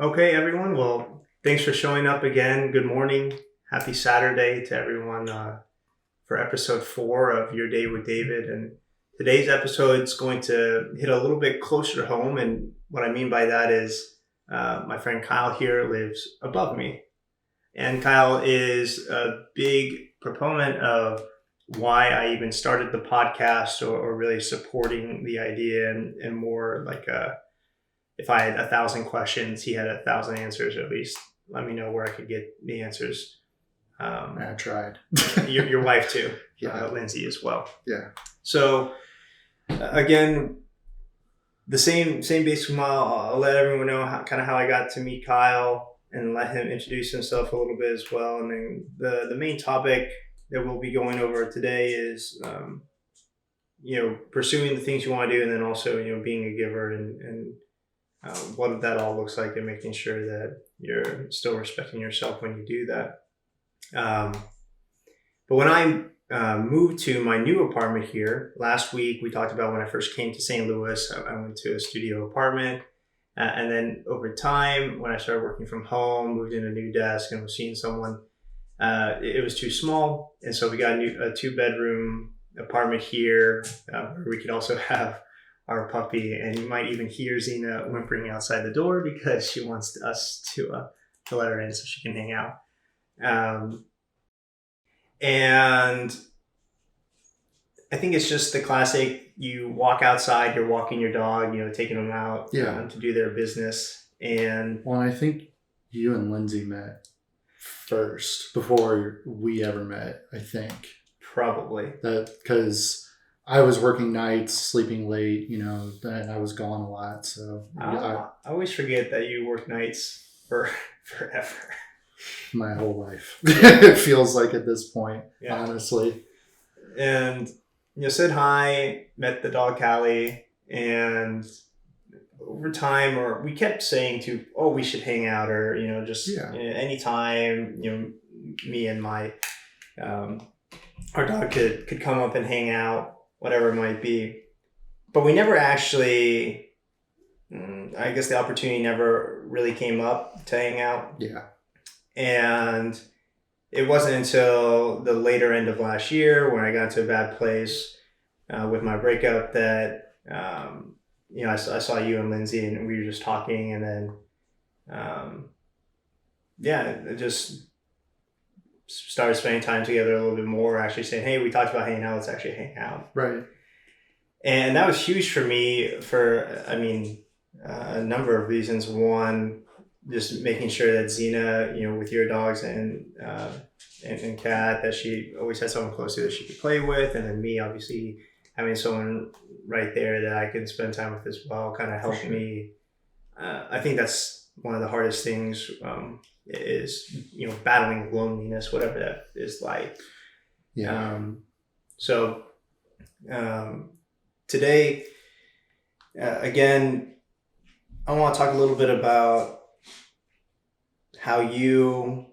Okay, everyone. Well, thanks for showing up again. Good morning. Happy Saturday to everyone for episode 4 of Your Day with David. And today's episode is going to hit a little bit closer to home. And what I mean by that is my friend Kyle here lives above me. And Kyle is a big proponent of why I even started the podcast or really supporting the idea and more like if I had 1,000 questions, he had 1,000 answers, or at least let me know where I could get the answers. I tried. Your wife too, Yeah. Lindsay as well. Yeah. So again, the same basic model. I'll let everyone know how I got to meet Kyle and let him introduce himself a little bit as well. And then the main topic that we'll be going over today is pursuing the things you want to do, and then also being a giver and what that all looks like, and making sure that you're still respecting yourself when you do that. But when I moved to my new apartment here last week, we talked about when I first came to St. Louis, I went to a studio apartment. And then over time, when I started working from home, moved in a new desk and was seeing someone, it was too small. And so we got a 2-bedroom apartment here where we could also have our puppy, and you might even hear Zena whimpering outside the door because she wants us to let her in so she can hang out. And I think it's just the classic, you walk outside, you're walking your dog, taking them out to do their business. And well, I think you and Lindsay met first before we ever met, I think. Probably. That because I was working nights, sleeping late, and I was gone a lot. So I always forget that you work nights for forever. My whole life. It feels like at this point, honestly. And said hi, met the dog Callie, and over time, or we kept saying we should hang out, or anytime, me and my our dog could come up and hang out, whatever it might be. But we never actually, I guess the opportunity never really came up to hang out. Yeah. And it wasn't until the later end of last year when I got to a bad place with my breakup that, I saw you and Lindsay, and we were just talking, and then, it just started spending time together a little bit more, actually saying, hey, we talked about hanging out, let's actually hang out. Right. And that was huge for me for, a number of reasons. One, just making sure that Zena, with your dogs and Kat, that she always had someone close to that she could play with. And then me, obviously, having someone right there that I can spend time with as well kind of helped me. I think that's one of the hardest things is, battling loneliness, whatever that is like. Yeah. Today, again, I want to talk a little bit about how you're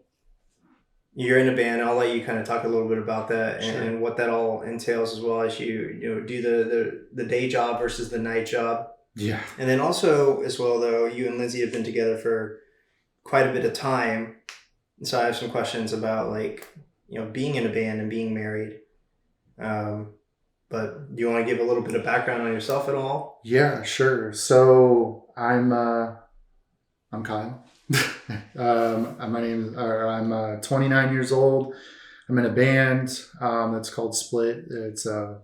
in a band. I'll let you kind of talk a little bit about that and what that all entails, as well as you do the day job versus the night job. Yeah. And then also as well, though, you and Lindsay have been together for quite a bit of time. And so I have some questions about being in a band and being married. But do you want to give a little bit of background on yourself at all? Yeah, sure. So I'm Kyle. I'm 29 years old. I'm in a band that's called Split. It's a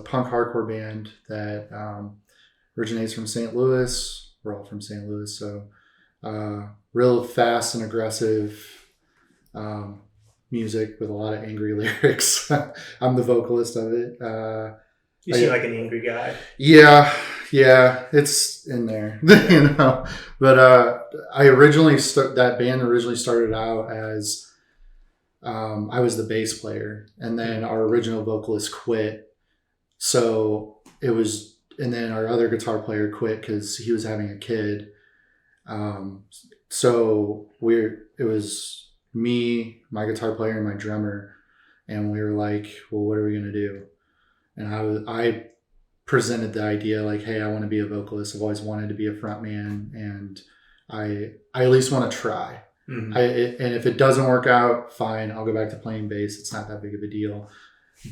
punk hardcore band that originates from St. Louis. We're all from St. Louis, so real fast and aggressive music with a lot of angry lyrics. I'm the vocalist of it. You seem like an angry guy. Yeah, it's in there, But that band originally started out as I was the bass player, and then our original vocalist quit. So it was, and then our other guitar player quit because he was having a kid. So it was me, my guitar player, and my drummer, and we were like, well, what are we gonna do? And I presented the idea like, hey, I want to be a vocalist. I've always wanted to be a front man, and I at least want to try. Mhm. And if it doesn't work out, fine, I'll go back to playing bass. It's not that big of a deal.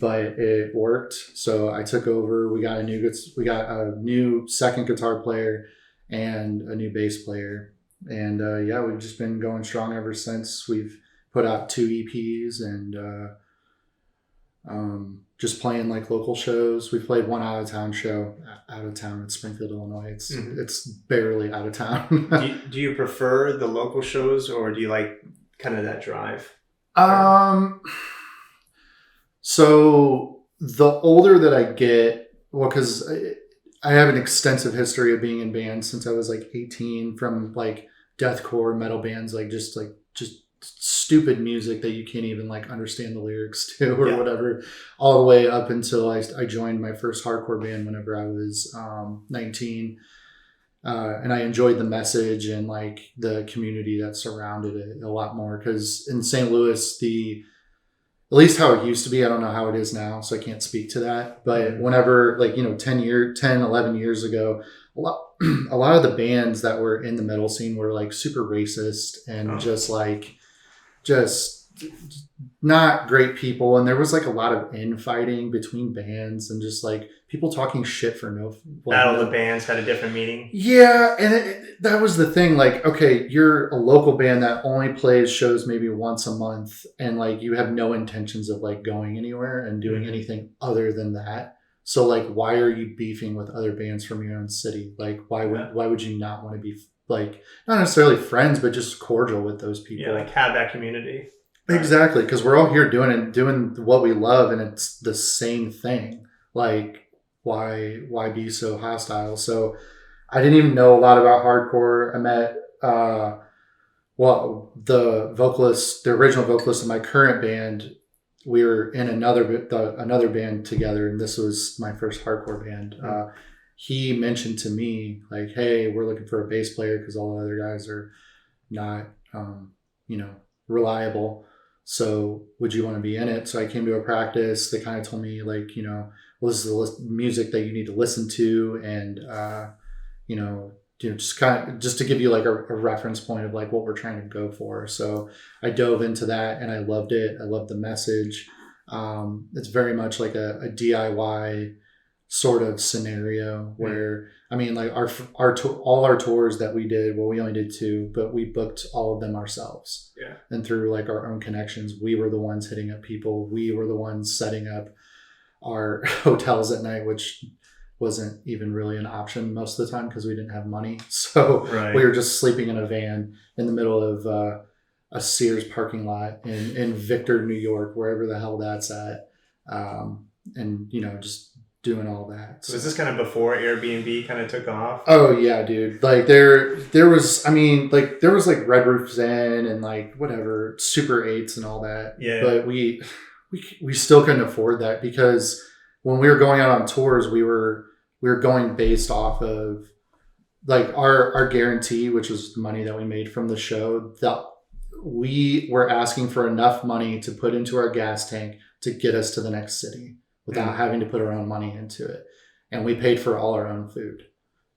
But it worked, so I took over. We got a new second guitar player and a new bass player, and we've just been going strong ever since. We've put out 2 EPs and just playing like local shows. We played one out of town show in Springfield, Illinois. It's barely out of town. Do you prefer the local shows, or do you like kind of that drive? So the older that I get, well, because I have an extensive history of being in bands since I was like 18, from like deathcore metal bands, like just stupid music that you can't even like understand the lyrics to or whatever, all the way up until I joined my first hardcore band whenever I was 19. And I enjoyed the message and like the community that surrounded it a lot more, because in St. Louis, at least how it used to be, I don't know how it is now, so I can't speak to that. But whenever, like, 10, 11 years ago, a lot of the bands that were in the metal scene were like super racist and just not great people. And there was like a lot of infighting between bands and just like people talking shit for no. Battle of the Bands had a different meaning. Yeah, and that was the thing. Like, okay, you're a local band that only plays shows maybe once a month, and like you have no intentions of like going anywhere and doing anything other than that. So like, why are you beefing with other bands from your own city? Like, why would you not want to be like, not necessarily friends, but just cordial with those people? Yeah, like have that community. Exactly, because we're all here doing what we love, and it's the same thing. Like, why be so hostile? So I didn't even know a lot about hardcore. I met the original vocalist of my current band. We were in another band together, and this was my first hardcore band. He mentioned to me like, "Hey, we're looking for a bass player because all the other guys are not, reliable. So would you want to be in it?" So I came to a practice. They kind of told me like, well, this is the music that you need to listen to, and just to give you like a reference point of like what we're trying to go for. So I dove into that and I loved it. I loved the message. It's very much like a DIY sort of scenario where, I mean, like all our tours that we did, well, we only did 2, but we booked all of them ourselves. Yeah. And through like our own connections, we were the ones hitting up people. We were the ones setting up our hotels at night, which wasn't even really an option most of the time because we didn't have money. So we were just sleeping in a van in the middle of a Sears parking lot in Victor, New York, wherever the hell that's at. And, just doing all that. So was this kind of before Airbnb kind of took off? Oh yeah, dude. Like there was, I mean, like there was like Red Roof's Inn and like whatever, Super 8s and all that. Yeah. But we still couldn't afford that because when we were going out on tours, we were going based off of like our guarantee, which was the money that we made from the show, that we were asking for enough money to put into our gas tank to get us to the next city without having to put our own money into it. And we paid for all our own food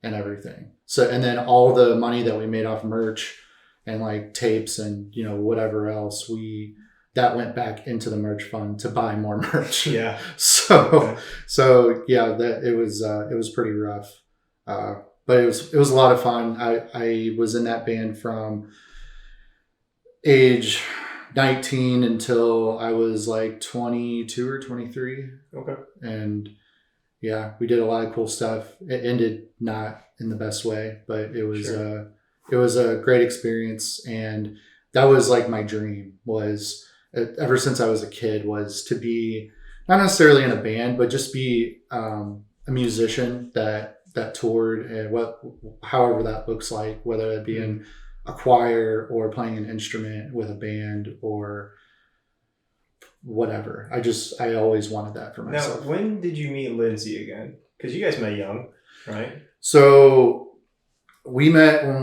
and everything. So, and then all the money that we made off merch and like tapes and, whatever else, that went back into the merch fund to buy more merch. Yeah. So yeah, it was pretty rough. But it was a lot of fun. I was in that band from age 19 until I was like 22 or 23. Okay. And yeah, we did a lot of cool stuff. It ended not in the best way, but it was a great experience. And that was like my dream, was ever since I was a kid, was to be not necessarily in a band, but just be a musician that toured, and however that looks like, whether it be in a choir or playing an instrument with a band or whatever. I always wanted that for myself. Now, when did you meet Lindsay again? Because you guys met young, right? So we met when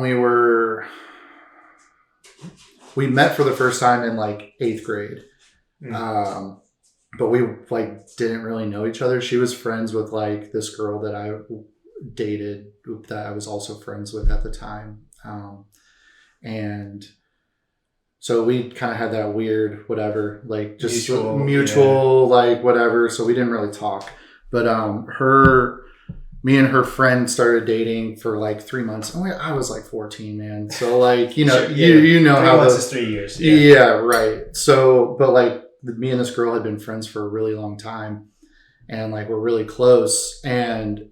we met for the first time in like 8th grade. But we like didn't really know each other. She was friends with like this girl that I dated that I was also friends with at the time. And so we kind of had that weird whatever, like just Mutual, like whatever. So we didn't really talk. But me and her friend started dating for like 3 months. I was like 14, man. So like, you know, Sure, yeah. you know 3 how months those, is 3 years. yeah, right. So, but like me and this girl had been friends for a really long time, and like we're really close. And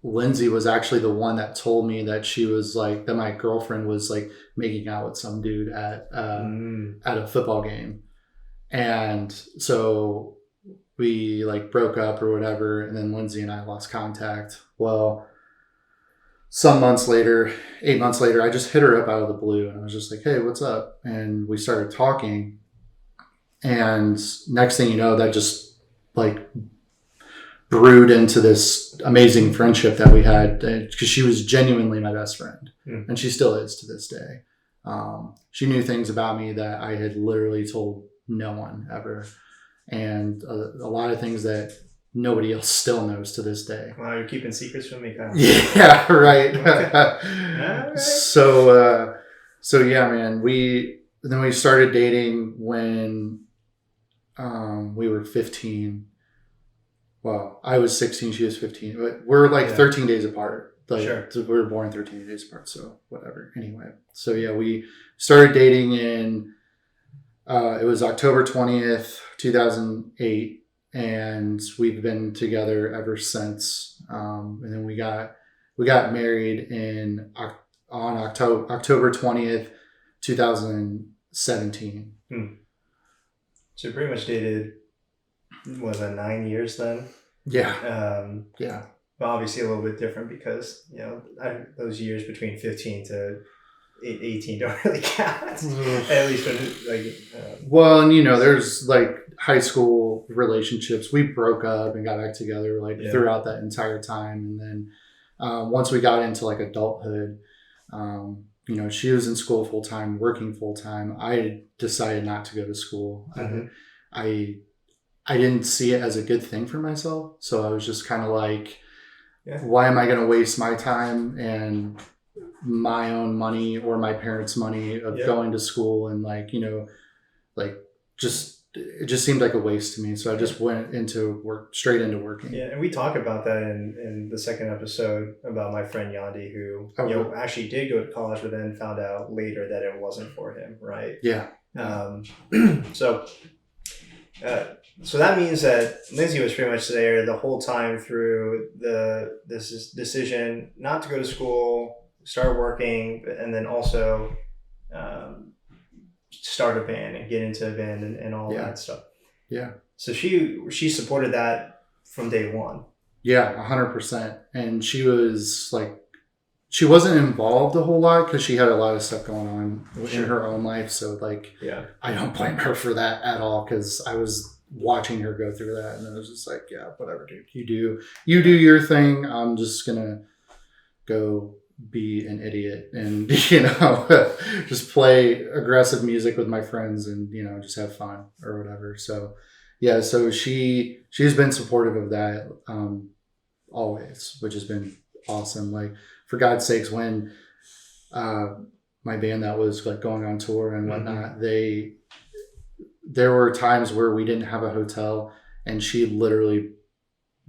Lindsay was actually the one that told me that she was like that my girlfriend was like making out with some dude at a football game. And so we like broke up or whatever, and then Lindsay and I lost contact. Well, some months later, 8 months later, I just hit her up out of the blue, and I was just like, "Hey, what's up?" And we started talking, and next thing you know, that just like brewed into this amazing friendship that we had, because she was genuinely my best friend, and she still is to this day. She knew things about me that I had literally told no one ever, and a lot of things that nobody else still knows to this day. Wow, you're keeping secrets from me, Kyle. Yeah, right. Okay. Right. So yeah, man. We started dating when we were 15. Well, I was 16, she was 15. But we're like 13 days apart. Like, Sure. We were born 13 days apart, so whatever. Anyway, so yeah, we started dating in it was October 20th, 2008, and we've been together ever since. And then we got married on October 20th, 2017. So pretty much dated, was that 9 years then? Yeah. Yeah. But obviously a little bit different because, you know, those years between 15 to 18 don't really count. At least when well, and you know, there's like high school relationships. We broke up and got back together like throughout that entire time. And then once we got into like adulthood, you know, she was in school full time, working full time. I decided not to go to school. I didn't see it as a good thing for myself. So I was just kind of like, why am I going to waste my time and my own money or my parents' money of going to school? And like, you know, like it just seemed like a waste to me. So I just went straight into working. Yeah. And we talk about that in the second episode about my friend Yandi, who, you know, actually did go to college, but then found out later that it wasn't for him. Right. Yeah. So that means that Lindsay was pretty much there the whole time through this decision not to go to school, start working, and then also start a band and get into a band and all that stuff. Yeah. So she supported that from day one. Yeah, 100%. And she was like, she wasn't involved a whole lot because she had a lot of stuff going on in her own life. So like, I don't blame her for that at all, because I was watching her go through that, and I was just like, yeah, whatever, dude. You do your thing. I'm just gonna go be an idiot and, you know, just play aggressive music with my friends and, you know, just have fun or whatever. So yeah, so she's been supportive of that always, which has been awesome. Like, for God's sakes, when my band that was like going on tour and whatnot, there were times where we didn't have a hotel, and she literally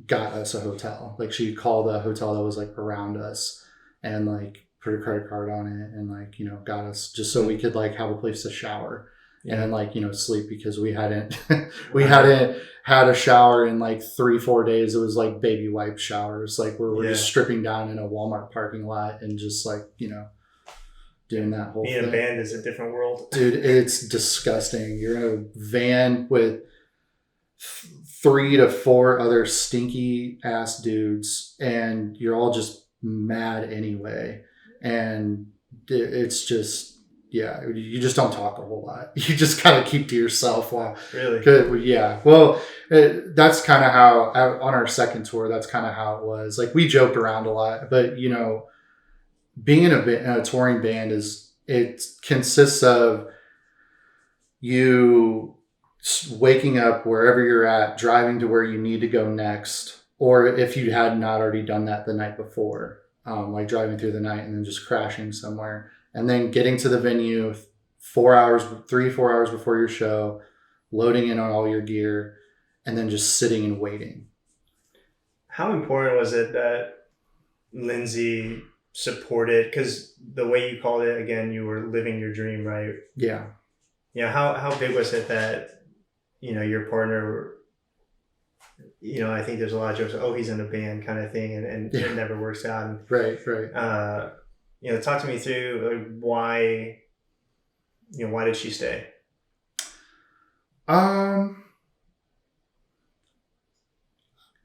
got us a hotel. Like, she called a hotel that was like around us and like put a credit card on it and like, you know, got us just so we could like have a place to shower and then like, you know, sleep, because we hadn't had a shower in like 3-4 days. It was like baby wipe showers, like where we're just stripping down in a Walmart parking lot and just like, you know, doing that whole thing. Being a band is a different world. Dude, it's disgusting. You're in a van with 3 to 4 other stinky ass dudes, and you're all just mad anyway. And it's just, you just don't talk a whole lot. You just kind of keep to yourself while. Really? Yeah. Well, that's kind of how, on our second tour, that's kind of how it was. Like, we joked around a lot, but, you know, being in a touring band it consists of you waking up wherever you're at, driving to where you need to go next, or if you had not already done that the night before, like driving through the night and then just crashing somewhere, and then getting to the venue 4 hours before your show, loading in on all your gear, and then just sitting and waiting. How important was it that Lindsay supported? Because the way you called it, again, you were living your dream, right? Yeah. How big was it that, your partner, I think there's a lot of jokes, oh, he's in a band kind of thing, and it never works out. And, Right. talk to me through why did she stay?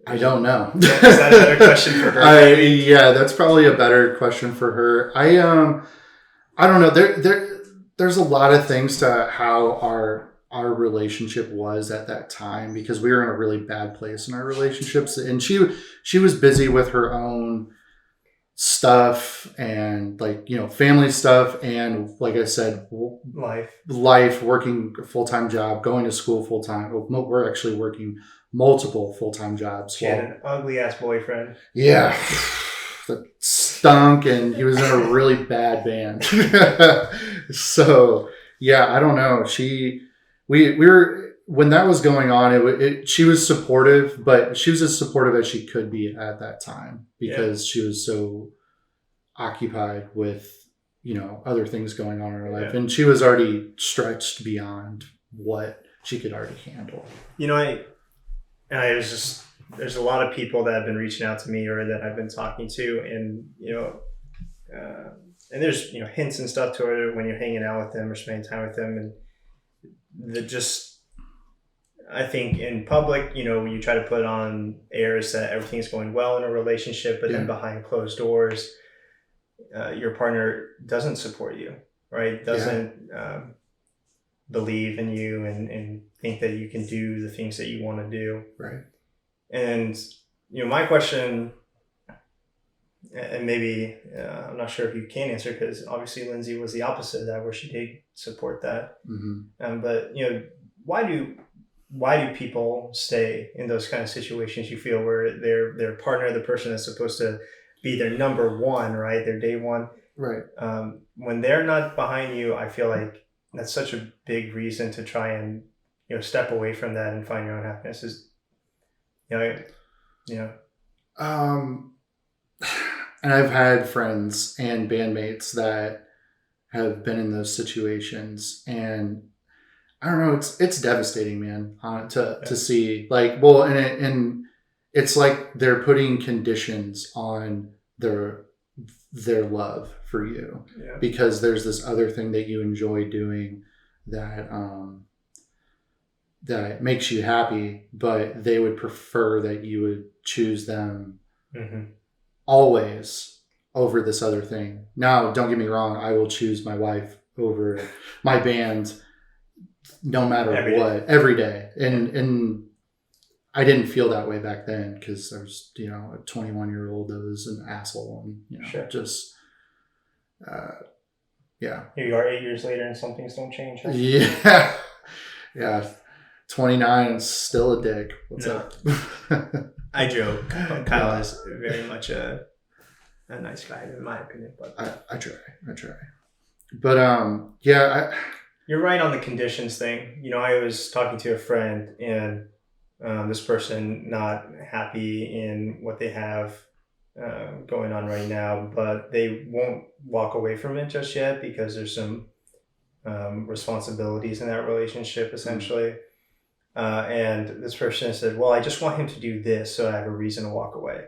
I don't know. Is that a better question for her? Yeah, that's probably a better question for her. I don't know. There's a lot of things to how our relationship was at that time, because we were in a really bad place in our relationships, and she was busy with her own stuff and family stuff, and like I said, life, working a full-time job, going to school full-time. We're actually working multiple full-time jobs. She had an ugly ass boyfriend. Yeah. That stunk, and he was in a really bad band. So yeah, I don't know. We were, when that was going on, she was supportive, but she was as supportive as she could be at that time, because she was so occupied with, other things going on in her life. And she was already stretched beyond what she could already handle. There's a lot of people that have been reaching out to me, or that I've been talking to, and, and there's, hints and stuff to her when you're hanging out with them or spending time with them. And I think in public, you try to put on airs that everything's going well in a relationship, but then behind closed doors, your partner doesn't support you, right? Doesn't believe in you and think that you can do the things that you want to do. Right. And, my question, and maybe I'm not sure if you can answer, because obviously Lindsay was the opposite of that, where she did support that. Mm-hmm. But, why do people stay in those kind of situations, you feel, where their partner, the person that's supposed to be their number one, right? Their day one. Right. When they're not behind you, I feel like that's such a big reason to try and, step away from that and find your own happiness. And I've had friends and bandmates that have been in those situations, and I don't know, it's devastating, man, to see, and it's like they're putting conditions on their love for you, because there's this other thing that you enjoy doing that that makes you happy, but they would prefer that you would choose them always over this other thing. Now, don't get me wrong, I will choose my wife over my band no matter what, every day. And I didn't feel that way back then, because I was, a 21-year-old that was an asshole, and just Here you are 8 years later, and some things don't change. Huh? Yeah. 29 and still a dick. What's up? I joke. Kyle is very much a nice guy, in my opinion. But I try. But you're right on the conditions thing. I was talking to a friend, and this person not happy in what they have going on right now, but they won't walk away from it just yet, because there's some responsibilities in that relationship, essentially. And this person said, well, I just want him to do this so I have a reason to walk away,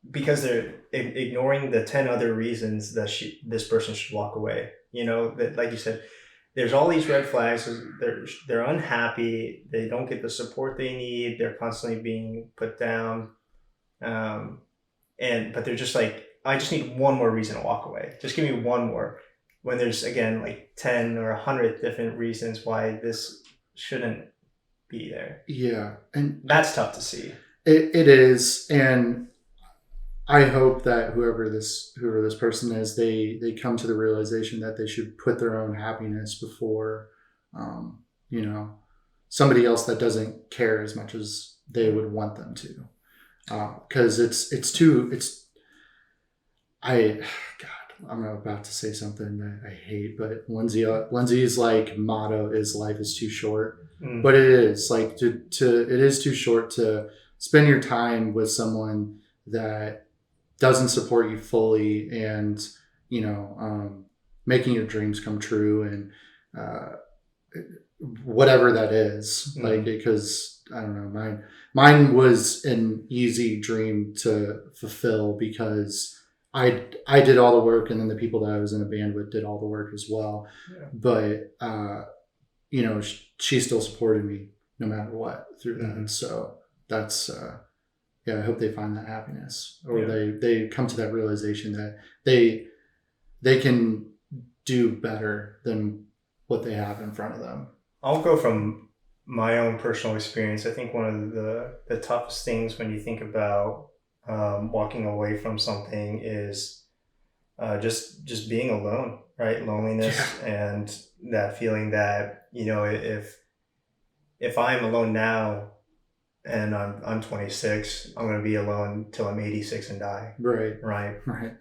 because they're ignoring the 10 other reasons that this person should walk away. That, like you said, there's all these red flags. They're unhappy. They don't get the support they need. They're constantly being put down. But they're just like, I just need one more reason to walk away. Just give me one more. When there's, again, like 10 or 100 different reasons why this shouldn't be there. Yeah. And that's tough to see. It is. And I hope that whoever this person is, they come to the realization that they should put their own happiness before, somebody else that doesn't care as much as they would want them to. Because I'm about to say something that I hate, but Lindsay's like motto is life is too short. But it is like it is too short to spend your time with someone that doesn't support you fully, and making your dreams come true, and whatever that is. Like, because I don't know, mine was an easy dream to fulfill because I did all the work, and then the people that I was in a band with did all the work as well. Yeah. But she still supported me no matter what through that. And so that's I hope they find that happiness, or they come to that realization that they can do better than what they have in front of them. I'll go from my own personal experience. I think one of the toughest things when you think about walking away from something is just being alone, right? Loneliness. Yeah. And that feeling that, if I'm alone now and I'm 26, I'm going to be alone till I'm 86 and die. Right.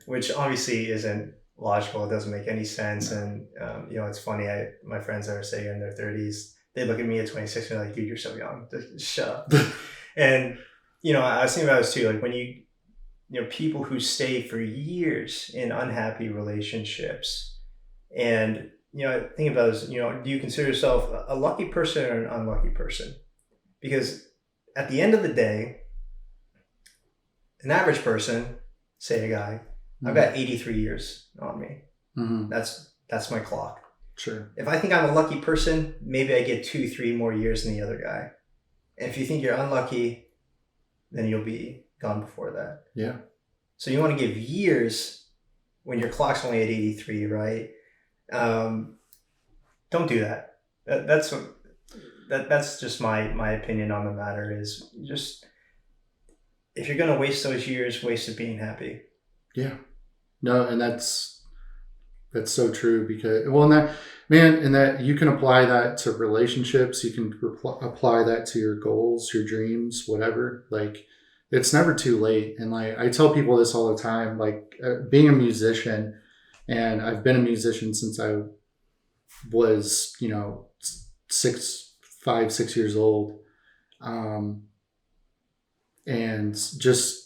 Which obviously isn't logical. It doesn't make any sense. No. And it's funny, my friends that are, say, in their 30s, they look at me at 26 and they're like, dude, you're so young, just shut up. And I was thinking about this too, like when people who stay for years in unhappy relationships, and think about this, do you consider yourself a lucky person or an unlucky person? Because at the end of the day, an average person, say a guy, I've got 83 years on me. Mm-hmm. That's my clock. Sure. If I think I'm a lucky person, maybe I get 2-3 more years than the other guy. And if you think you're unlucky, then you'll be gone before that. Yeah. So you want to give years when your clock's only at 83, right? Don't do that. That's just my opinion on the matter. Is just, if you're gonna waste those years, waste it being happy. Yeah. No, and that's so true, because and that you can apply that to relationships. You can apply that to your goals, your dreams, whatever. Like, it's never too late. And like, I tell people this all the time, like being a musician, and I've been a musician since I was, 5-6 years old. And just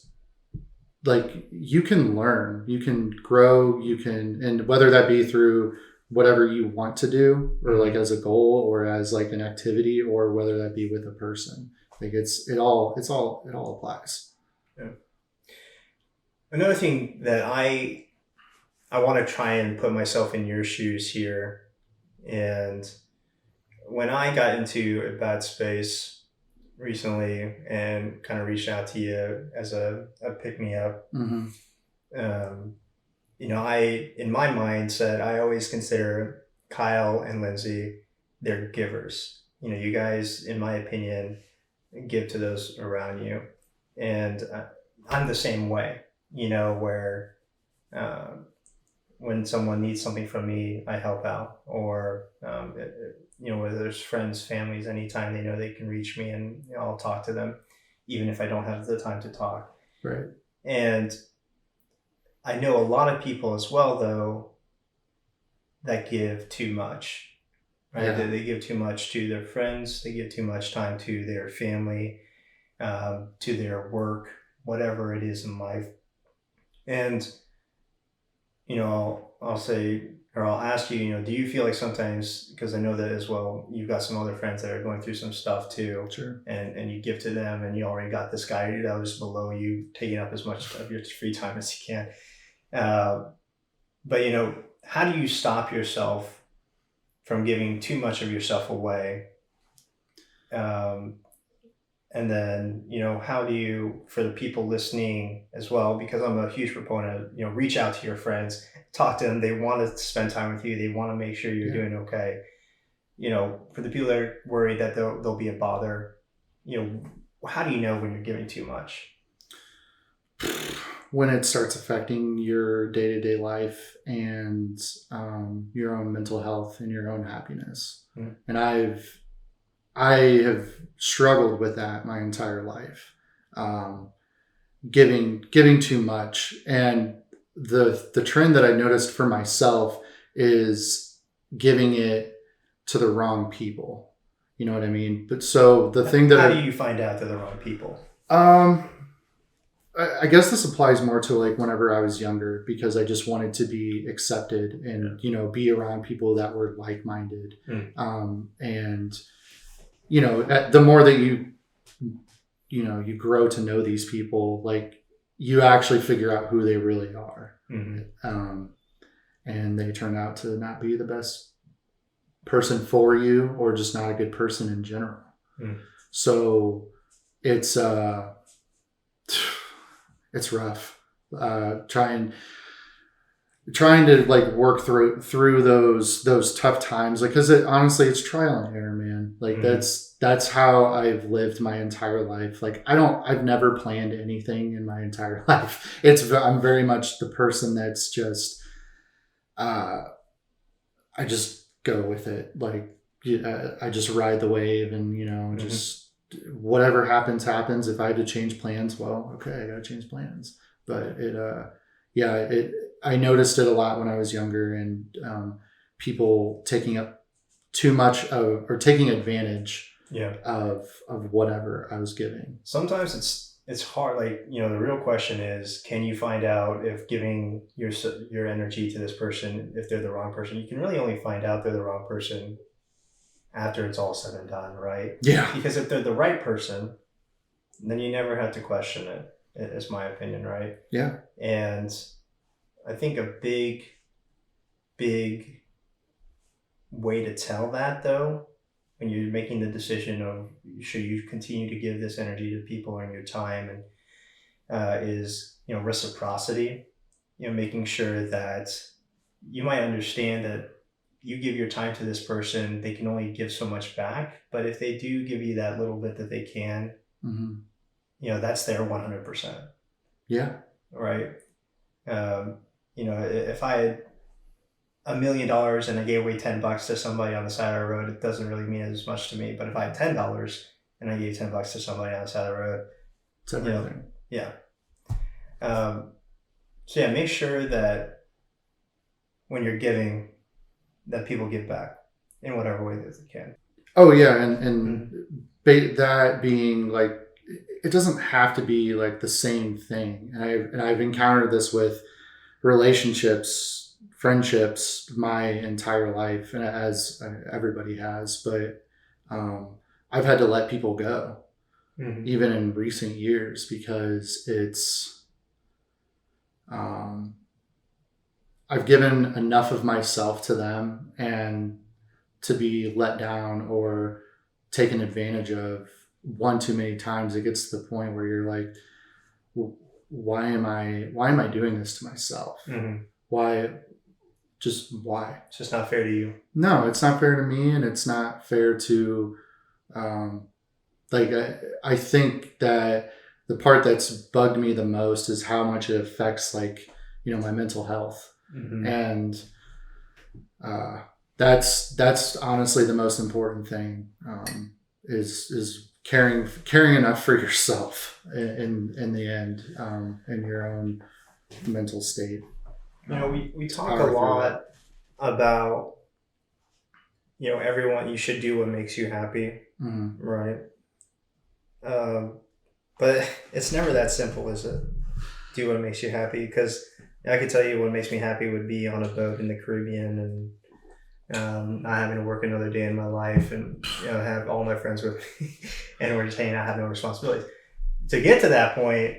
like, you can learn, you can grow, and whether that be through whatever you want to do, or like as a goal, or as like an activity, or whether that be with a person, like it all applies. Yeah. Another thing that I want to try and put myself in your shoes here. And when I got into a bad space recently and kind of reached out to you as a pick-me-up, I, in my mindset, I always consider Kyle and Lindsay, they're givers. You guys, in my opinion, give to those around you. And I'm the same way, where when someone needs something from me, I help out. Or, whether there's friends, families, anytime they know they can reach me, and I'll talk to them, even if I don't have the time to talk. Right. And I know a lot of people as well, though, that give too much, right? Yeah. They give too much to their friends. They give too much time to their family, to their work, whatever it is in life. And, I'll say, or I'll ask you, do you feel like sometimes, because I know that as well, you've got some other friends that are going through some stuff too. Sure. And you give to them, and you already got this guy that was below you taking up as much of your free time as you can. But, how do you stop yourself from giving too much of yourself away? And then, how do you, for the people listening as well, because I'm a huge proponent of, reach out to your friends, talk to them. They want to spend time with you. They want to make sure you're doing okay. For the people that are worried that they'll be a bother, how do you know when you're giving too much? When it starts affecting your day-to-day life and your own mental health and your own happiness. Mm-hmm. And I have struggled with that my entire life, giving too much. And the trend that I noticed for myself is giving it to the wrong people. You know what I mean? But so the thing that how do you find out they're the wrong people? I guess this applies more to like whenever I was younger, because I just wanted to be accepted and, you know, be around people that were like-minded. And, you know, the more that you grow to know these people, like you actually figure out who they really are. And they turn out to not be the best person for you, or just not a good person in general. So it's rough. Trying to like work through those tough times, like, because honestly it's trial and error, man. Like that's how I've lived my entire life. Like I've never planned anything in my entire life. I'm very much the person that's just I just go with it. Like I just ride the wave, and, you know, just whatever happens. If I had to change plans, well, okay, I gotta change plans. But I noticed it a lot when I was younger, and people taking up too much of, or taking advantage of whatever I was giving. Sometimes it's hard. Like, you know, the real question is, can you find out if giving your energy to this person, if they're the wrong person? You can really only find out they're the wrong person after it's all said and done, right? Yeah. Because if they're the right person, then you never have to question it, is my opinion, right? Yeah. And I think a big way to tell that, though, when you're making the decision of should you continue to give this energy to people and your time, and is, you know, reciprocity. You know, making sure that you might understand that you give your time to this person, they can only give so much back. But if they do give you that little bit that they can, you know, that's their 100%. Yeah. Right. You know, if I had $1 million and I gave away $10 to somebody on the side of the road, it doesn't really mean as much to me. But if I had $10 and I gave $10 to somebody on the side of the road, it's everything. You know, yeah. So yeah, make sure that when you're giving, that people give back in whatever way that they can. Oh yeah, and that being like, it doesn't have to be like the same thing. And I've encountered this with relationships, friendships, my entire life, and as everybody has. But I've had to let people go, even in recent years, because it's I've given enough of myself to them, and to be let down or taken advantage of one too many times, it gets to the point where you're like, why am I doing this to myself? Why? It's just not fair to you. No, it's not fair to me, and it's not fair to like I think that the part that's bugged me the most is how much it affects, like, you know, my mental health. And that's honestly the most important thing, is caring enough for yourself in the end, in your own mental state. You know, we talk a lot about, you know, everyone, you should do what makes you happy, right? But it's never that simple, is it? Do what makes you happy, because I could tell you what makes me happy would be on a boat in the Caribbean, and not having to work another day in my life, and, you know, have all my friends with me, and we're just hanging out, have no responsibilities. To get to that point,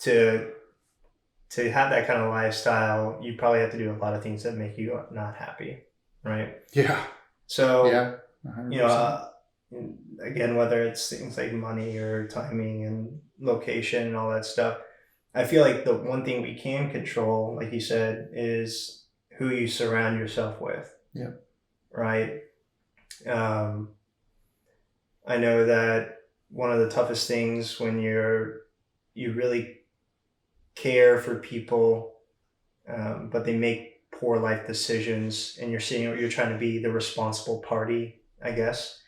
to have that kind of lifestyle, you probably have to do a lot of things that make you not happy, right? Yeah. So, yeah, 100%. You know, again, whether it's things like money or timing and location and all that stuff, I feel like the one thing we can control, like you said, is who you surround yourself with. Yeah. Right. I know that one of the toughest things when you really care for people, but they make poor life decisions, and you're trying to be the responsible party, I guess.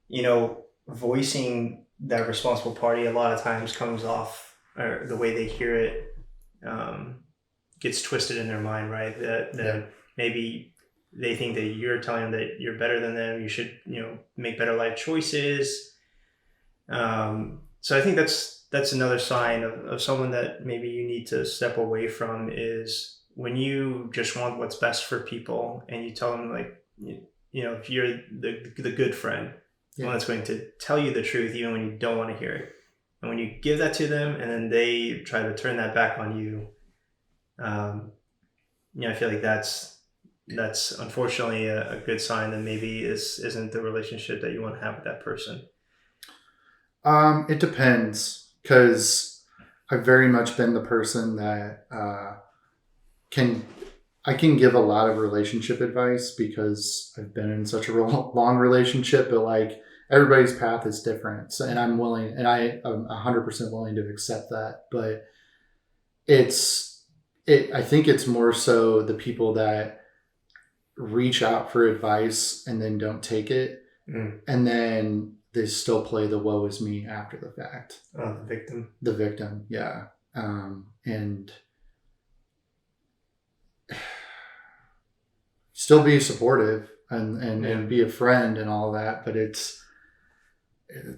You know, voicing that responsible party a lot of times comes off, or the way they hear it, gets twisted in their mind, right? That Yeah. maybe they think that you're telling them that you're better than them. You should, make better life choices. So I think that's another sign of someone that maybe you need to step away from, is when you just want what's best for people and you tell them, like, if you're the good friend, the one Yeah. that's going to tell you the truth even when you don't want to hear it. And when you give that to them and then they try to turn that back on you, I feel like that's unfortunately a good sign that maybe isn't the relationship that you want to have with that person. It depends, because I've very much been the person that I can give a lot of relationship advice because I've been in such a long relationship, but like everybody's path is different. So, and I'm 100% willing to accept that. But I think it's more so the people that reach out for advice and then don't take it. And then they still play the woe is me after the fact. Oh, the victim. Yeah. And still be supportive and be a friend and all that, but it's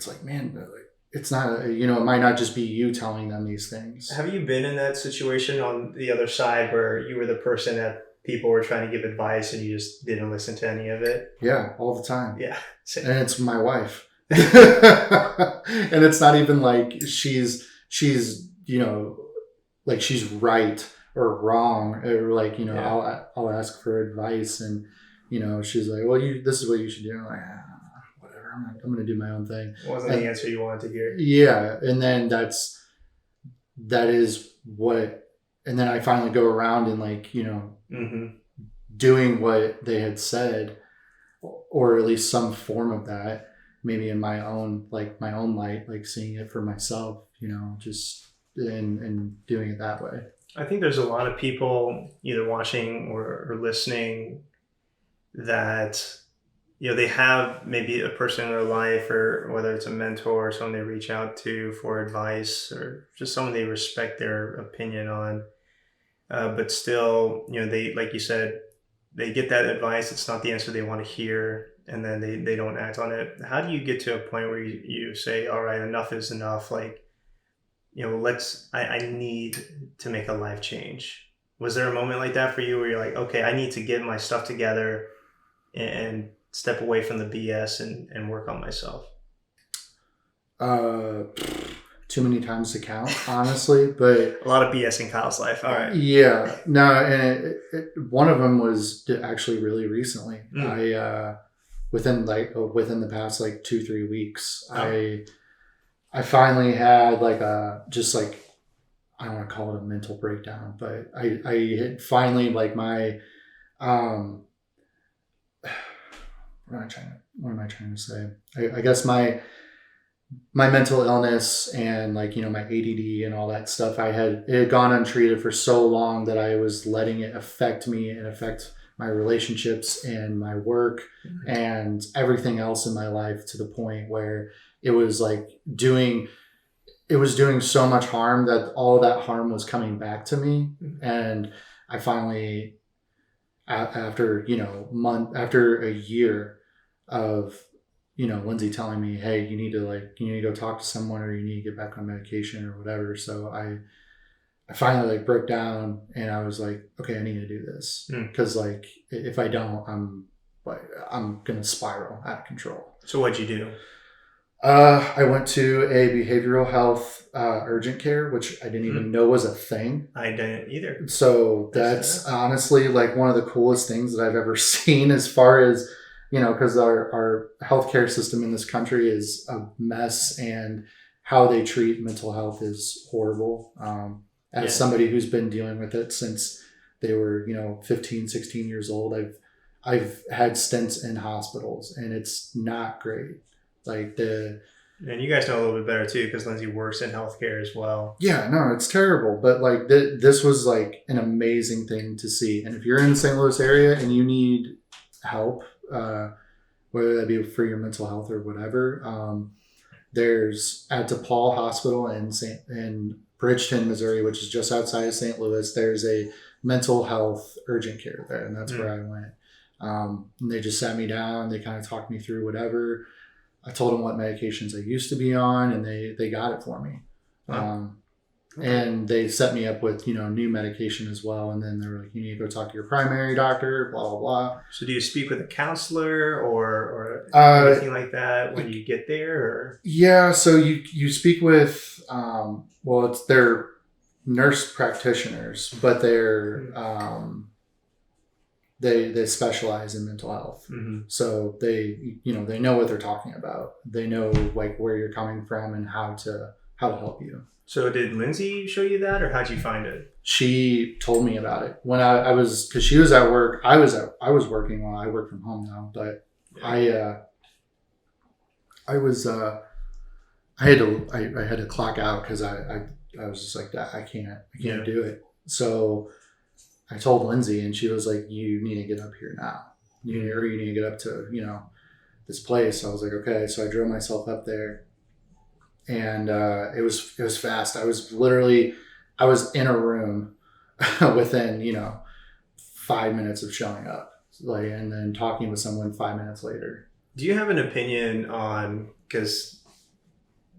like, man, it's not it might not just be you telling them these things. Have you been in that situation on the other side where you were the person that people were trying to give advice and you just didn't listen to any of it? Yeah, all the time. Yeah, same. And it's my wife. And it's not even like she's like she's right or wrong, or like, I'll ask for advice and she's like, well, this is what you should do. I'm like, whatever, I'm gonna do my own thing. It wasn't the answer you wanted to hear. Yeah. And then that is what, and then I finally go around and like, doing what they had said, or at least some form of that, maybe in my own light, like seeing it for myself, just and doing it that way. I think there's a lot of people either watching or listening that, they have maybe a person in their life, or whether it's a mentor or someone they reach out to for advice, or just someone they respect their opinion on. But still, they, like you said, they get that advice. It's not the answer they want to hear. And then they don't act on it. How do you get to a point where you say, all right, enough is enough? Like, I need to make a life change. Was there a moment like that for you where you're like, okay, I need to get my stuff together and step away from the BS and work on myself? Too many times to count, honestly, but a lot of BS in Kyle's life. All right. Yeah. No, and one of them was actually really recently. Within the past 2-3 weeks, I finally had I don't want to call it a mental breakdown, but I had finally my what am I trying to say? I guess my mental illness and my ADD and all that stuff, it had gone untreated for so long that I was letting it affect me and affect my relationships and my work and everything else in my life, to the point where it was doing so much harm that all that harm was coming back to me. And I finally, after a year of Lindsay telling me, hey, you need to go talk to someone, or you need to get back on medication or whatever. So I finally broke down, and I was like, okay, I need to do this, because if I don't, I'm gonna spiral out of control. So what'd you do? I went to a behavioral health urgent care, which I didn't even know was a thing. I didn't either. So that's honestly one of the coolest things that I've ever seen, as far as, because our healthcare system in this country is a mess, and how they treat mental health is horrible. As somebody who's been dealing with it since they were, 15, 16 years old, I've had stints in hospitals, and it's not great. And you guys know a little bit better too, because Lindsay works in healthcare as well. Yeah, no, it's terrible. But this was an amazing thing to see. And if you're in the St. Louis area and you need help, whether that be for your mental health or whatever, there's at DePaul Hospital in Bridgeton, Missouri, which is just outside of St. Louis. There's a mental health urgent care there, and that's where I went. And they just sat me down. They kind of talked me through whatever. I told them what medications I used to be on, and they got it for me. Wow. And they set me up with, new medication as well. And then they were like, you need to go talk to your primary doctor, blah, blah, blah. So do you speak with a counselor or anything like that when you get there? Or? Yeah. So you speak with, it's their nurse practitioners, but they're, they specialize in mental health. Mm-hmm. So they know what they're talking about. They know like where you're coming from and how to help you. So did Lindsay show you that, or how'd you find it? She told me about it when I was, because she was at work. I was working while I work from home now, but yeah. I had to clock out because I was just like that. I can't do it. So I told Lindsay, and she was like, you need to get up here now. You need to get up to, this place. So I was like, okay. So I drove myself up there. And it was fast. I was in a room within 5 minutes of showing up, and then talking with someone 5 minutes later. Do you have an opinion on, because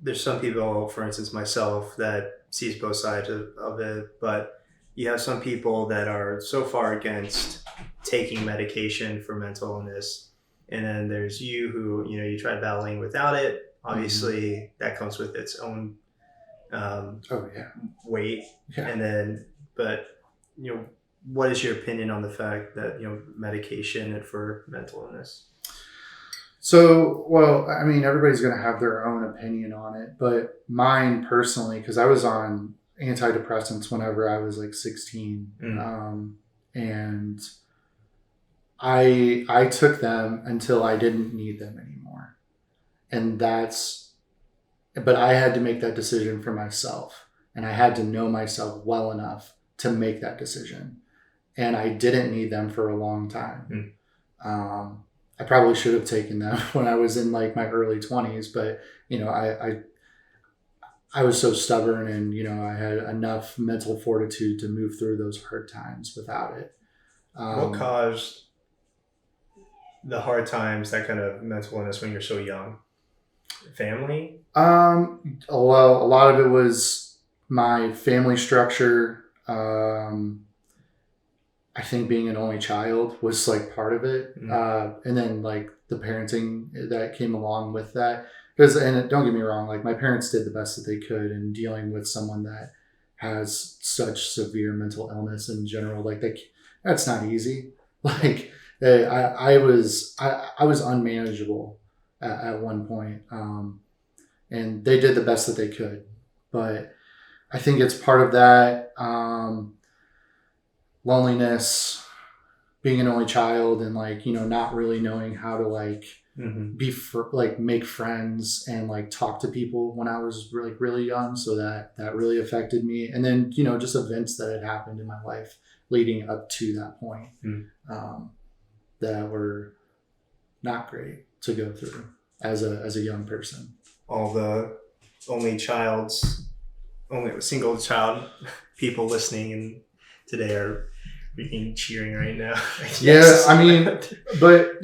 there's some people, for instance myself, that sees both sides of it, but you have some people that are so far against taking medication for mental illness, and then there's you who you try battling without it. Obviously, that comes with its own weight. Yeah. And then, but, what is your opinion on the fact that, medication for mental illness? So, everybody's going to have their own opinion on it. But mine personally, because I was on antidepressants whenever I was like 16. And I took them until I didn't need them anymore. But I had to make that decision for myself, and I had to know myself well enough to make that decision. And I didn't need them for a long time. I probably should have taken them when I was in like my early 20s, but I was so stubborn, and I had enough mental fortitude to move through those hard times without it. What caused the hard times, that kind of mental illness, when you're so young? Family? Well, a lot of it was my family structure. I think being an only child was like part of it. And then like the parenting that came along with that. And don't get me wrong, like my parents did the best that they could in dealing with someone that has such severe mental illness in general. Like that's not easy. Like I was unmanageable at one point. And they did the best that they could, but I think it's part of that, loneliness, being an only child, and like, not really knowing how to like make friends and like talk to people when I was really young. So that really affected me. And then, just events that had happened in my life leading up to that point, that were not great to go through as a young person. All the only single child people listening and today are cheering right now. Yes. But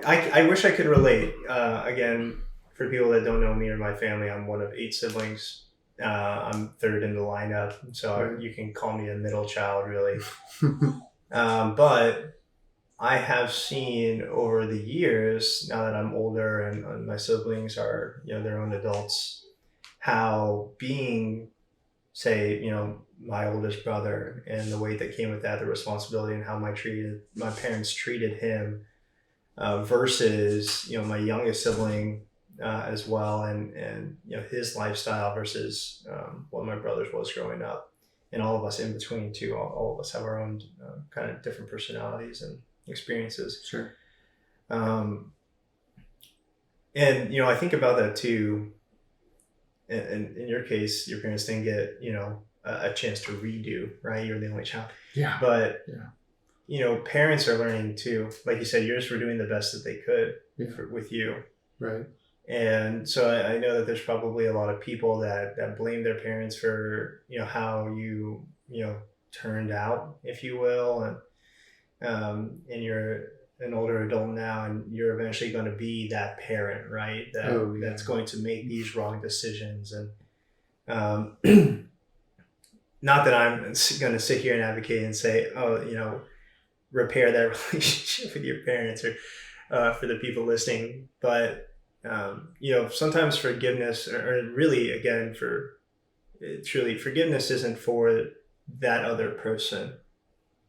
I wish I could relate. Again, for people that don't know me or my family, I'm one of 8 siblings. I'm third in the lineup, so you can call me a middle child, really. But I have seen over the years, now that I'm older and my siblings are, their own adults, how being, say, my oldest brother and the weight that came with that, the responsibility, and how my parents treated him, versus, my youngest sibling as well, and his lifestyle versus what my brother's was growing up, and all of us in between too. All of us have our own kind of different personalities and experiences. Sure. And I think about that too. And in your case, your parents didn't get a chance to redo, right? You're the only child. Yeah. But parents are learning too. Like you said, yours were doing the best that they could with you. Right. And so I know that there's probably a lot of people that blame their parents for, how you turned out, if you will. And you're an older adult now, and you're eventually going to be that parent, right? That's going to make these wrong decisions. And not that I'm going to sit here and advocate and say, oh, repair that relationship with your parents, or for the people listening. But, sometimes forgiveness, or really, again, truly, forgiveness isn't for that other person.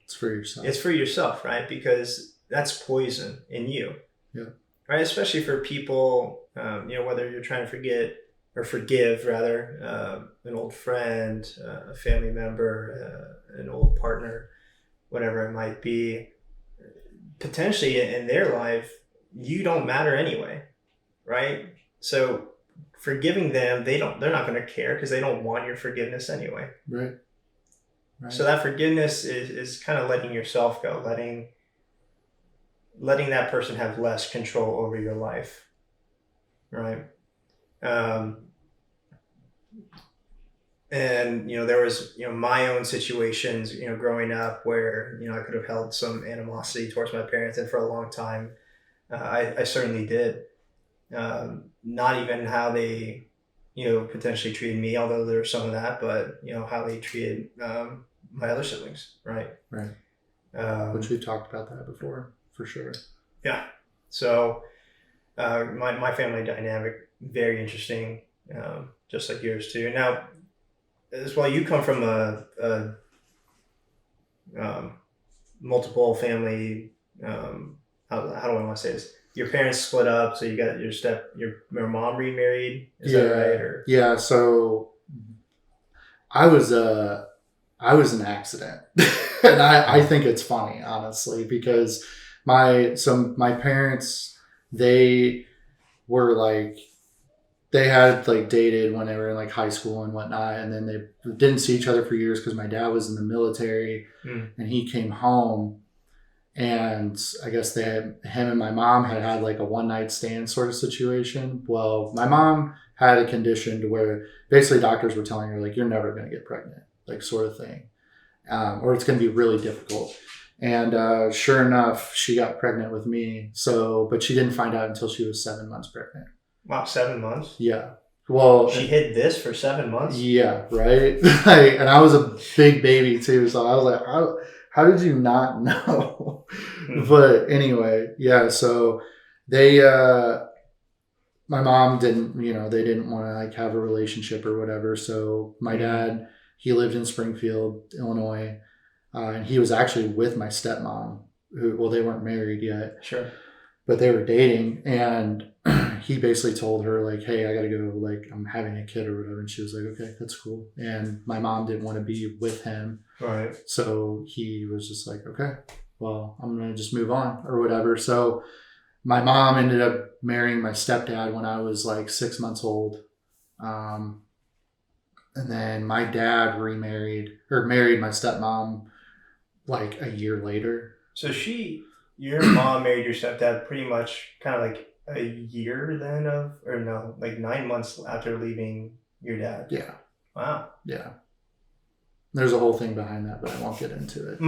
It's for yourself. It's for yourself, right? Because that's poison in you. Yeah. Right? Especially for people, whether you're trying to forgive rather, an old friend, a family member, an old partner, whatever it might be. Potentially in their life, you don't matter anyway, right? So forgiving them, they're not going to care because they don't want your forgiveness anyway. Right. So that forgiveness is kind of letting yourself go, letting that person have less control over your life, right? And there was my own situations growing up where I could have held some animosity towards my parents, and for a long time I certainly did. Not even how they potentially treated me, although there was some of that, but how they treated my other siblings, right? Which we've talked about that before, for sure. Yeah. So my family dynamic, very interesting, just like yours too. Now, as well, you come from a multiple family. How do I want to say this? Your parents split up, so you got your mom remarried. Is that right? Or? Yeah. So I was an accident, and I think it's funny, honestly, because my parents, they were like, they had like dated when they were in like high school and whatnot, and then they didn't see each other for years because my dad was in the military, and he came home, and I guess him and my mom had like a one night stand sort of situation. Well, my mom had a condition to where basically doctors were telling her like, you're never going to get pregnant, like sort of thing, or it's going to be really difficult. And sure enough, she got pregnant with me. But she didn't find out until she was 7 months pregnant. Wow, 7 months? Yeah. Well, she hid this for 7 months? Yeah, right? And I was a big baby too, so I was like, how did you not know? But anyway, yeah, so they, my mom didn't, they didn't want to like have a relationship or whatever. So my dad, he lived in Springfield, Illinois, and he was actually with my stepmom, they weren't married yet. Sure. But they were dating, and he basically told her like, hey, I gotta go, like I'm having a kid or whatever. And she was like, okay, that's cool. And my mom didn't want to be with him. Right. So he was just like, okay, well, I'm gonna just move on or whatever. So my mom ended up marrying my stepdad when I was like 6 months old. And then my dad married my stepmom like a year later. So your mom married your stepdad pretty much kind of like a year then like 9 months after leaving your dad. Yeah. Wow. Yeah. There's a whole thing behind that, but I won't get into it.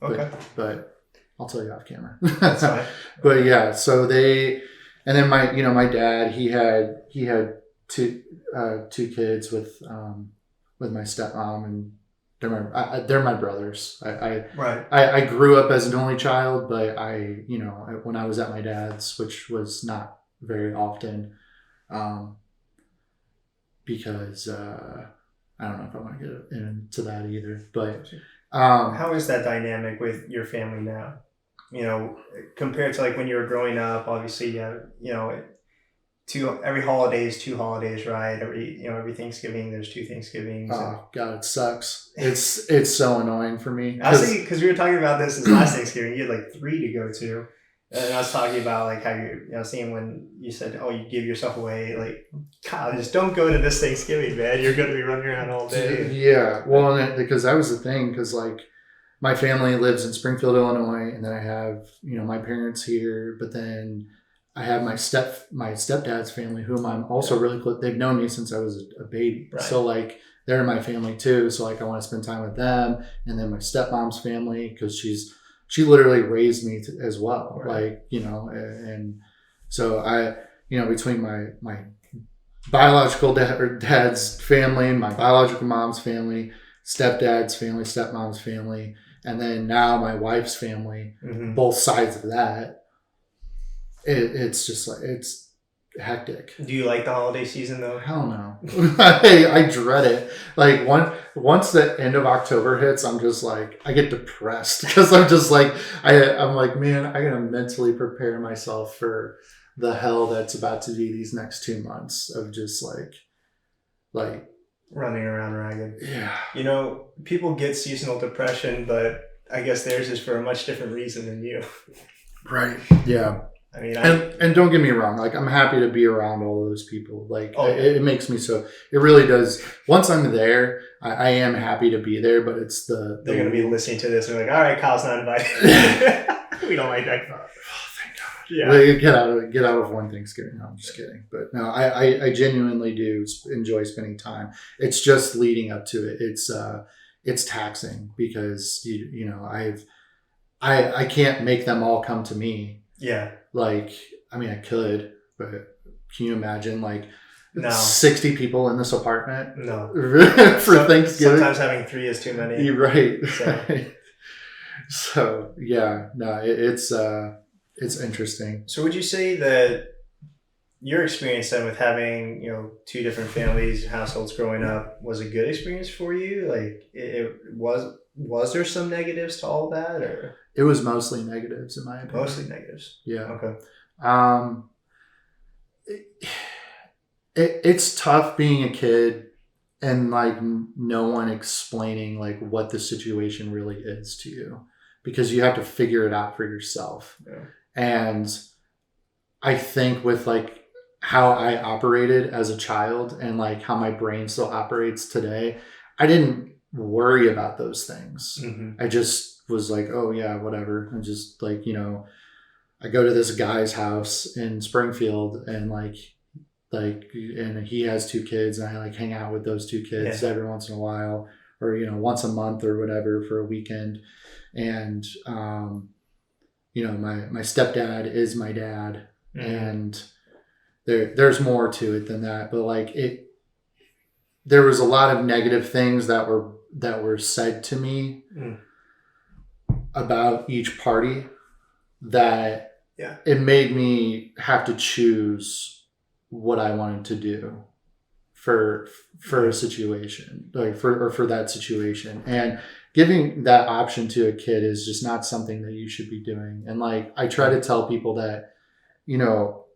Okay. But I'll tell you off camera. That's fine. But yeah, so and then my dad, he had two kids with my stepmom, and they're my brothers. I grew up as an only child, but when I was at my dad's, which was not very often, because I don't know if I want to get into that either. But how is that dynamic with your family now? Compared to like when you were growing up, obviously, every holiday is 2 holidays, right? Every Thanksgiving there's 2 Thanksgivings. Oh God, it sucks. It's so annoying for me. I was thinking, because we were talking about this last Thanksgiving, you had like 3 to go to, and I was talking about like how seeing when you said, oh, you give yourself away, like, God, just don't go to this Thanksgiving, man. You're going to be running around all day. Yeah, well, because that was the thing, because like my family lives in Springfield, Illinois, and then I have my parents here, but then I have my stepdad's family, whom I'm also really close. They've known me since I was a baby. Right. So like they're my family too. So like I want to spend time with them, and then my stepmom's family, because she literally raised me as well. Right. Like, you know, and so I, you know, between my biological dad's family, my biological mom's family, stepdad's family, stepmom's family, and then now my wife's family, both sides of that, it's just like, it's hectic. Do you like the holiday season though? Hell no. I dread it. Like once the end of October hits, I'm just like, I get depressed because I'm just like, I'm like, man, I gotta mentally prepare myself for the hell that's about to be these next 2 months of just like Running around ragged. yeah. You know, people get seasonal depression, but I guess theirs is for a much different reason than you. Right. Yeah. I mean, And don't get me wrong, like I'm happy to be around all those people. Like Oh, yeah. it makes me so. It really does. Once I'm there, I am happy to be there. But it's the they're going to be listening to this and be like, all right, Kyle's not invited. We don't like that. Oh, thank God. Yeah. Like, get out of one Thanksgiving. No, I'm just kidding. But no, I genuinely do enjoy spending time. It's just leading up to it. It's taxing because you know I can't make them all come to me. Yeah. Like, I mean, I could, but can you imagine like No. 60 people in this apartment No. for Thanksgiving? Sometimes having 3 is too many. You're right. So. So yeah, no, it's interesting. So would you say that your experience then with having, you know, 2 different families, households growing up was a good experience for you? Like it was there some negatives to all that, or It was mostly negatives in my opinion. mostly negatives? Yeah. Okay. It's tough being a kid and like no one explaining like what the situation really is to you, because you have to figure it out for yourself. Yeah. And I think with like how I operated as a child and like how my brain still operates today, I didn't worry about those things. Mm-hmm. I just was like, oh yeah, whatever. I'm just like, you know, I go to this guy's house in Springfield and and he has 2 kids and I like hang out with those 2 kids every once in a while, or, you know, once a month or whatever for a weekend. And, you know, my stepdad is my dad. Mm-hmm. And there's more to it than that, but like there was a lot of negative things that were said to me about each party that it made me have to choose what I wanted to do for a situation, like for that situation. And giving that option to a kid is just not something that you should be doing. And like I try to tell people that, you know,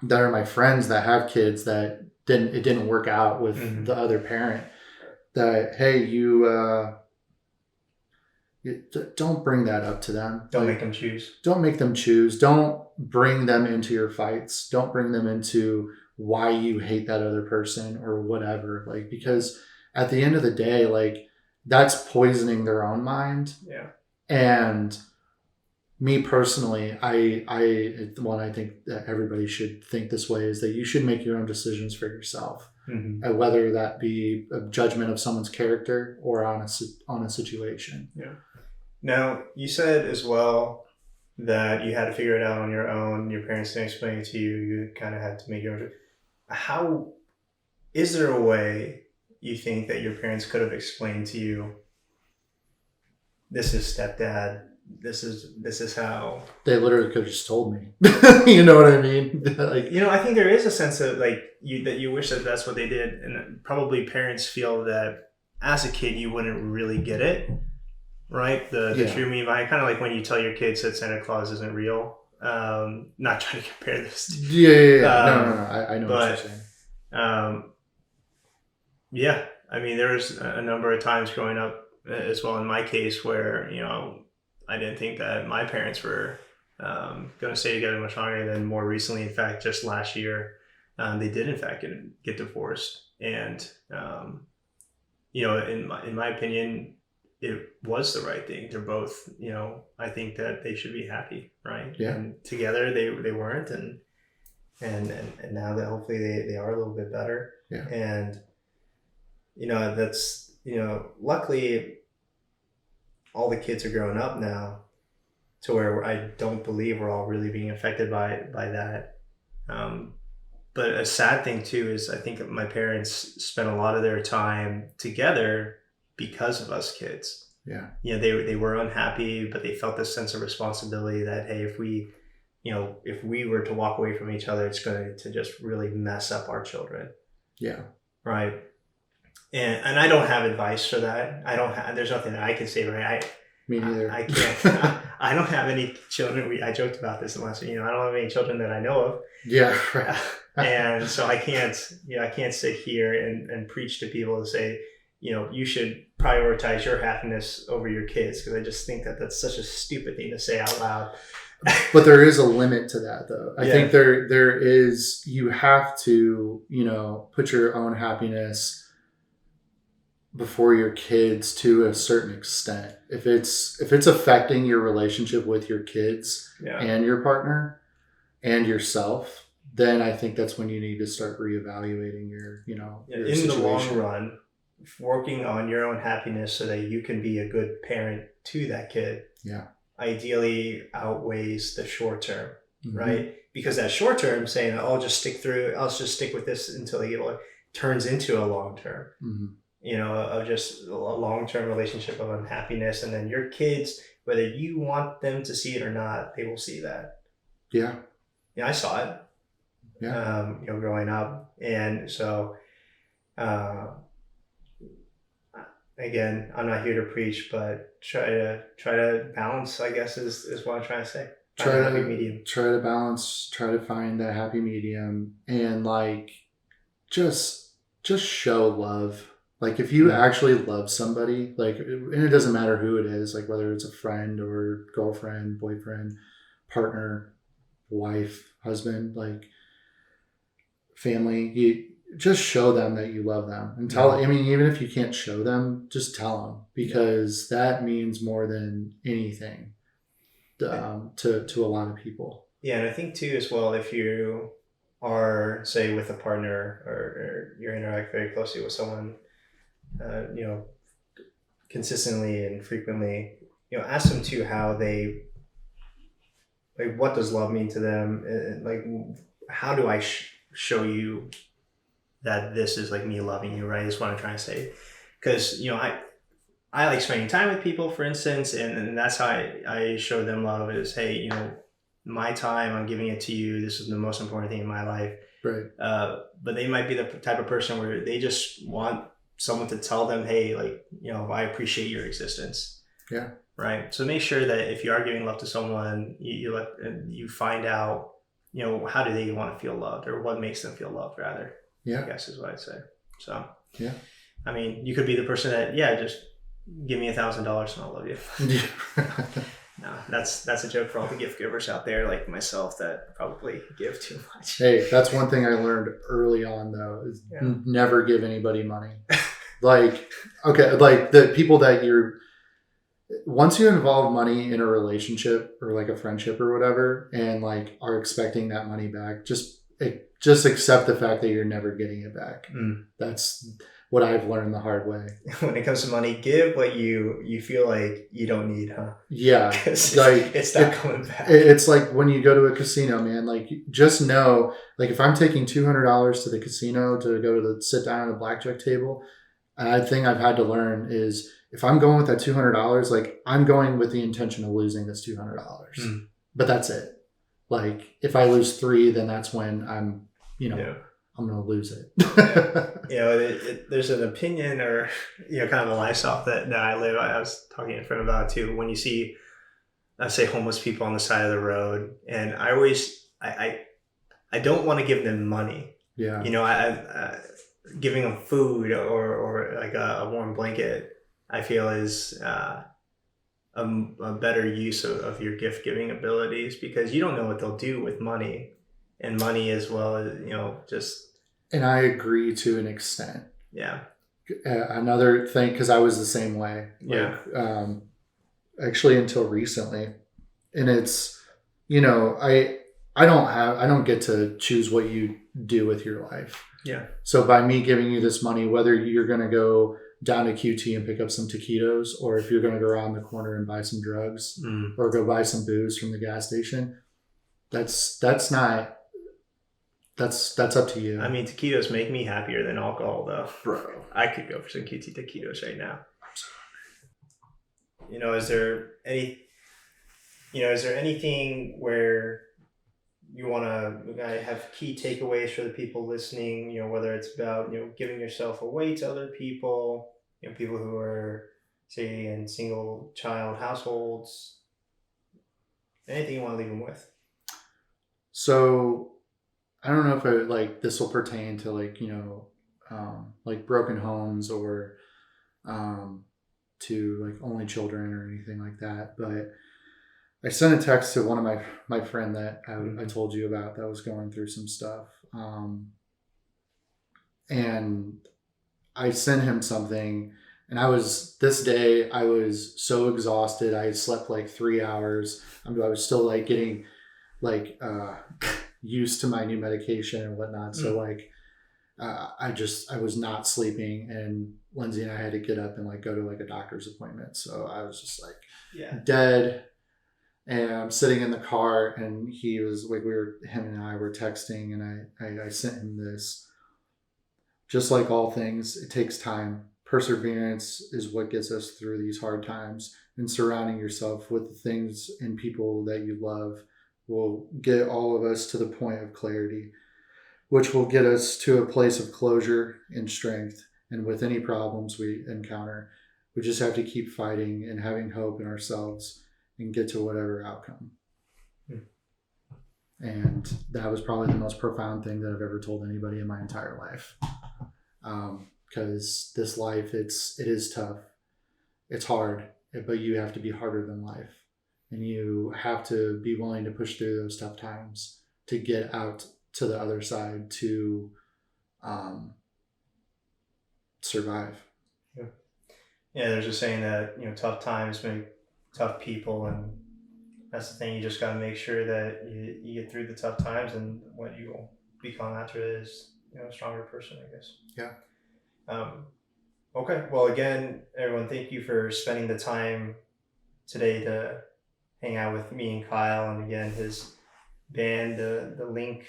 that are my friends that have kids that it didn't work out with the other parent, that hey, you don't bring that up to them. Don't make them choose. Don't make them choose. Don't bring them into your fights. Don't bring them into why you hate that other person or whatever. Like, because at the end of the day, like that's poisoning their own mind. Yeah. And me personally, I think that everybody should think this way, is that you should make your own decisions for yourself. Mm-hmm. Whether that be a judgment of someone's character or on a situation. Yeah. Now, you said as well that you had to figure it out on your own. Your parents didn't explain it to you. You kind of had to make your own. How is there a way you think that your parents could have explained to you, this is stepdad, this is how? They literally could have just told me. You know what I mean? Like, you know, I think there is a sense of like you wish that that's what they did, and probably parents feel that as a kid you wouldn't really get it, right? The true meaning behind, kind of like when you tell your kids that Santa Claus isn't real. Not trying to compare this to no, I know what you're saying. Yeah, I mean, there was a number of times growing up as well in my case where, you know, I didn't think that my parents were going to stay together much longer. Than more recently, in fact, just last year, they did in fact get divorced. And you know, in my opinion, it was the right thing. They're both, you know, I think that they should be happy, right? Yeah. And together they weren't, and and now that hopefully they are a little bit better. Yeah. And that's luckily all the kids are growing up now to where I don't believe we're all really being affected by that. But a sad thing too is I think my parents spent a lot of their time together because of us kids. Yeah. They were unhappy, but they felt this sense of responsibility that, hey, if we were to walk away from each other, it's going to just really mess up our children. Yeah. Right. And I don't have advice for that. There's nothing that I can say, right? Me neither. I can't. I don't have any children. I joked about this last week. I don't have any children that I know of. Yeah. Right. And so I can't sit here and preach to people and say, you should prioritize your happiness over your kids, because I just think that that's such a stupid thing to say out loud. But there is a limit to that, though. I think there is. You have to, put your own happiness before your kids to a certain extent. If it's affecting your relationship with your kids and your partner and yourself, then I think that's when you need to start reevaluating your in situation. The long run, working on your own happiness so that you can be a good parent to that kid. Yeah. Ideally outweighs the short term, right? Because that short term saying, I'll just stick with this until it turns into a long term, of just a long term relationship of unhappiness. And then your kids, whether you want them to see it or not, they will see that. Yeah. I saw it. Yeah. Growing up. And so, again, I'm not here to preach, but try to balance, I guess, is what I'm trying to say. Try to balance, try to find that happy medium, and just show love. If you actually love somebody, and it doesn't matter who it is, whether it's a friend or girlfriend, boyfriend, partner, wife, husband, family, you just show them that you love them and tell them. I mean, even if you can't show them, just tell them, because that means more than anything to a lot of people. Yeah. And I think too, as well, if you are, say, with a partner or you interact very closely with someone, consistently and frequently, ask them too how they, what does love mean to them? How do I show you that this is me loving you, right? Is what I'm trying to say. Because, I like spending time with people, for instance, and that's how I show them love is, hey, my time, I'm giving it to you. This is the most important thing in my life. Right. But they might be the type of person where they just want someone to tell them, hey, I appreciate your existence. Yeah. Right. So make sure that if you are giving love to someone, you find out, how do they want to feel loved, or what makes them feel loved, rather. Yeah. I guess is what I'd say. So, yeah. I mean, you could be the person that, just give me $1,000 and I'll love you. No, that's a joke for all the gift givers out there like myself that probably give too much. Hey, that's one thing I learned early on, though, is never give anybody money. The people that once you involve money in a relationship or a friendship or whatever, and are expecting that money back, just accept the fact that you're never getting it back. That's what I've learned the hard way. When it comes to money, give what you feel like you don't need, huh? Yeah. It's not coming back. It's like when you go to a casino, man, just know, if I'm taking $200 to the casino to go to sit down at a blackjack table, a thing I've had to learn is if I'm going with that $200, I'm going with the intention of losing this $200. But that's it. If I lose 3, then that's when I'm I'm going to lose it. There's an opinion or, kind of a lifestyle that I live. I was talking to a friend about it too. When you see, let's say, homeless people on the side of the road, and I always, I don't want to give them money. Yeah. Giving them food or a warm blanket, I feel is a better use of your gift giving abilities, because you don't know what they'll do with money, and money as well as, just. And I agree to an extent. Yeah. Another thing, because I was the same way. Actually until recently. And it's, I don't get to choose what you do with your life. Yeah. So by me giving you this money, whether you're going to go down to QT and pick up some taquitos, or if you're going to go around the corner and buy some drugs, or go buy some booze from the gas station, that's up to you. I mean, taquitos make me happier than alcohol, though. Bro, I could go for some QT taquitos right now. You know, is there anything where you want to have key takeaways for the people listening? You know, whether it's about, you know, giving yourself away to other people, you know, people who are, say, in single child households. Anything you want to leave them with? So I don't know if this will pertain to like broken homes or to like only children or anything like that. But I sent a text to one of my friend that I told you about that was going through some stuff. And I sent him something, and this day I was so exhausted. I had slept like 3 hours. I was still like getting like used to my new medication and whatnot. So like I was not sleeping, and Lindsay and I had to get up and like go to like a doctor's appointment. So I was just like dead. And I'm sitting in the car, and he was like, him and I were texting, and I sent him this. Just like all things, it takes time. Perseverance is what gets us through these hard times, and surrounding yourself with the things and people that you love will get all of us to the point of clarity, which will get us to a place of closure and strength. And with any problems we encounter, we just have to keep fighting and having hope in ourselves and get to whatever outcome. And that was probably the most profound thing that I've ever told anybody in my entire life. Because this life, it is tough. It's hard, but you have to be harder than life. And you have to be willing to push through those tough times to get out to the other side to survive. Yeah, there's a saying that, you know, tough times make tough people, and that's the thing. You just got to make sure that you get through the tough times, and what you will become after it is, you know, a stronger person, I guess. Yeah. Okay. Well, again, everyone, thank you for spending the time today to hang out with me and Kyle. And again, his band, the link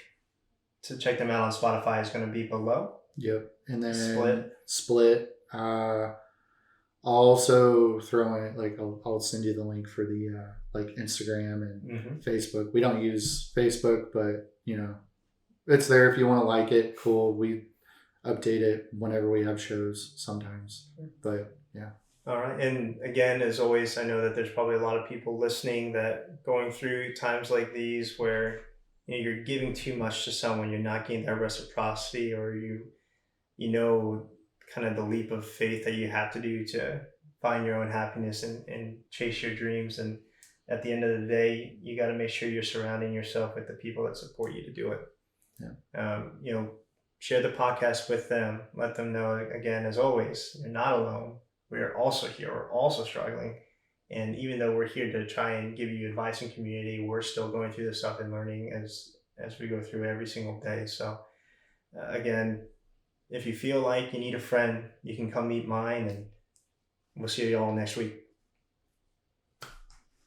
to check them out on Spotify is going to be below. Yep. And then Split. I'll also throw in I'll send you the link for the like Instagram and Facebook. We don't use Facebook, but you know, it's there if you want to like it. Cool. We update it whenever we have shows sometimes, but yeah. All right. And again, as always, I know that there's probably a lot of people listening that going through times like these where, you know, you're giving too much to someone, you're not getting that reciprocity, or you know, kind of the leap of faith that you have to do to find your own happiness and chase your dreams. And at the end of the day, you got to make sure you're surrounding yourself with the people that support you to do it. Yeah. You know, share the podcast with them. Let them know, again, as always, you're not alone. We are also here. We're also struggling. And even though we're here to try and give you advice and community, we're still going through this stuff and learning as we go through every single day. So again, if you feel like you need a friend, you can come meet mine, and we'll see you all next week.